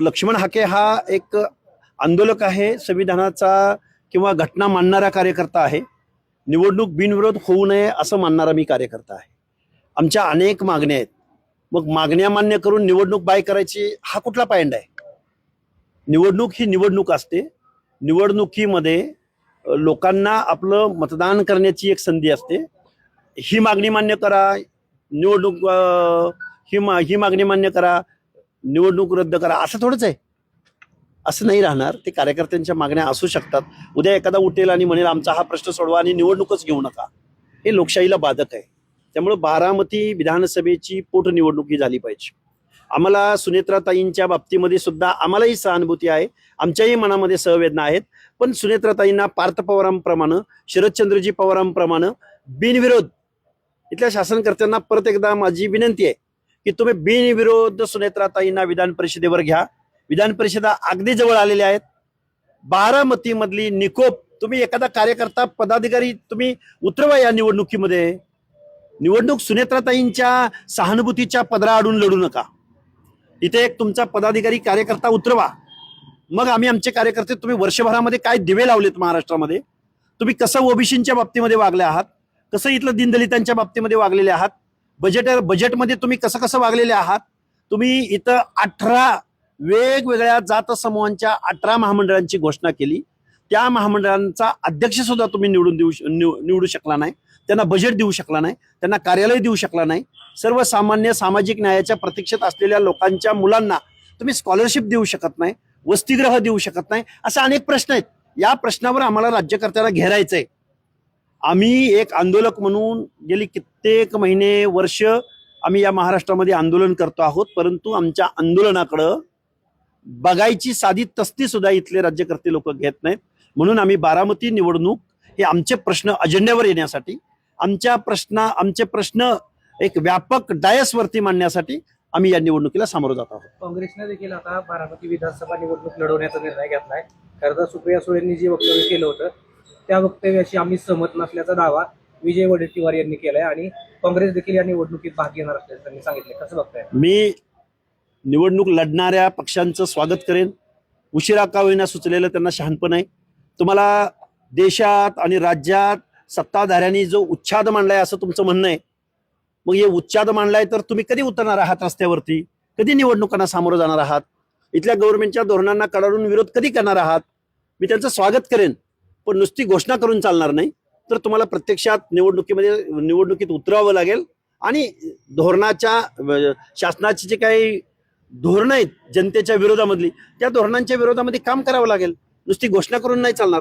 लक्ष्मण हाके हा एक आंदोलक आहे, संविधानाचा किंवा घटना मानणारा कार्यकर्ता आहे. निवडणूक बिनविरोध होऊ नये असं मानणारा मी कार्यकर्ता आहे. आमच्या अनेक मागण्या आहेत. मग मागण्या मान्य करून निवडणूक बाय करायची हा कुठला पायंडा आहे? निवडणूक ही निवडणूक असते. निवडणुकीमध्ये लोकांना आपलं मतदान करण्याची एक संधी असते. ही मागणी मान्य करा, निवडणूक ही मागणी मान्य करा, निवडणूक रद्द करा, असं थोडंच आहे. असं नाही राहणार. ते कार्यकर्त्यांच्या मागण्या असू शकतात. उद्या एखादा उठेल आणि म्हणेल आमचा हा प्रश्न सोडवा आणि निवडणूकच घेऊ नका. हे लोकशाहीला बाधक आहे. त्यामुळे बारामती विधानसभेची पोटनिवडणूक ही झाली पाहिजे. आम्हाला सुनेत्राताईंच्या बाबतीमध्ये सुद्धा आम्हालाही सहानुभूती आहे, आमच्याही मनामध्ये सहवेदना आहेत. पण सुनेत्राताईंना पार्थ पवारांप्रमाणे, शरदचंद्रजी पवारांप्रमाणे बिनविरोध इथल्या शासनकर्त्यांना परत एकदा माझी विनंती आहे की तुम्ही बिनविरोध सुनेत्राताईंना विधान परिषदेवर घ्या. विधान परिषदा अगदी जवळ आलेल्या आहेत. बारामतीमधली निकोप तुम्ही एखादा कार्यकर्ता पदाधिकारी तुम्ही उतरवा या निवडणुकीमध्ये. निवडणूक सुनेत्राताईंच्या सहानुभूतीच्या पदराआडून लढू नका. इथे एक तुमचा पदाधिकारी कार्यकर्ता उतरवा. मग आम्ही आमचे कार्यकर्ते, तुम्ही वर्षभरामध्ये काय दिवे लावलेत महाराष्ट्रामध्ये, तुम्ही कसं ओबीसींच्या बाबतीमध्ये वागले आहात, कसं इथलं दीनदलितांच्या बाबतीमध्ये वागलेले आहात, बजेटमध्ये तुम्ही कसं वागलेले आहात. तुम्ही इथं 18 वेगवेगळ्या जात समूहांच्या 18 महामंडळांची घोषणा केली. त्या महामंडळांचा अध्यक्ष सुद्धा तुम्ही निवडू शकला नाही. त्यांना बजेट देऊ शकला नाही, त्यांना कार्यालय देऊ शकला नाही. सर्वसामान्य सामाजिक न्यायाच्या प्रतीक्षेत असलेल्या लोकांच्या मुलांना तुम्ही स्कॉलरशिप देऊ शकत नाही, वसतिगृह देऊ शकत नाही. असे अनेक प्रश्न आहेत. या प्रश्नावर आम्हाला राज्यकर्त्याला घेरायचंय. आम्ही एक आंदोलक म्हणून गेली कित्येक महिने वर्ष आम्ही या महाराष्ट्रामध्ये आंदोलन करतो आहोत. परंतु आमच्या आंदोलनाकडं बघायची साधी तस्ती सुद्धा इथले राज्यकर्ते लोक घेत नाहीत. म्हणून आम्ही बारामती निवडणूक हे आमचे प्रश्न अजेंड्यावर येण्यासाठी, आमचे प्रश्न एक व्यापक डायसवरती मांडण्यासाठी आम्ही या निवडणुकीला सामोरं जात आहोत. काँग्रेसने देखील आता बारामती विधानसभा निवडणूक लढवण्याचा निर्णय घेतलाय. खरं तर सुप्रिया सुळेंनी जे वक्तव्य केलं होतं त्या वक्तव्याशी आम्ही सहमत नसल्याचा दावा विजय वडेट्टीवार यांनी केलाय आणि काँग्रेस देखील या निवडणुकीत भाग घेणार असल्याचं त्यांनी सांगितलं. कसं बघताय? मी निवडणूक लढणाऱ्या पक्षांचं स्वागत करेन. उशिरा का होईना सुचलेलं त्यांना शहाणपण आहे. तुम्हाला देशात आणि राज्यात सत्ताधाऱ्यांनी जो उच्छाद मांडलाय असं तुमचं म्हणणं आहे. मग हे उच्छाद मांडलाय तर तुम्ही कधी उतरणार आहात रस्त्यावरती? कधी निवडणुकांना सामोरं जाणार आहात? इथल्या गव्हर्नमेंटच्या धोरणांना कडाडून विरोध कधी करणार आहात? मी त्यांचं स्वागत करेन, पण नुसती घोषणा करून चालणार नाही. तर तुम्हाला प्रत्यक्षात निवडणुकीत उतरावं लागेल आणि शासनाची जे काही धोरणं आहेत जनतेच्या विरोधामधली, त्या धोरणांच्या विरोधामध्ये काम करावं लागेल. नुसती घोषणा करून नाही चालणार.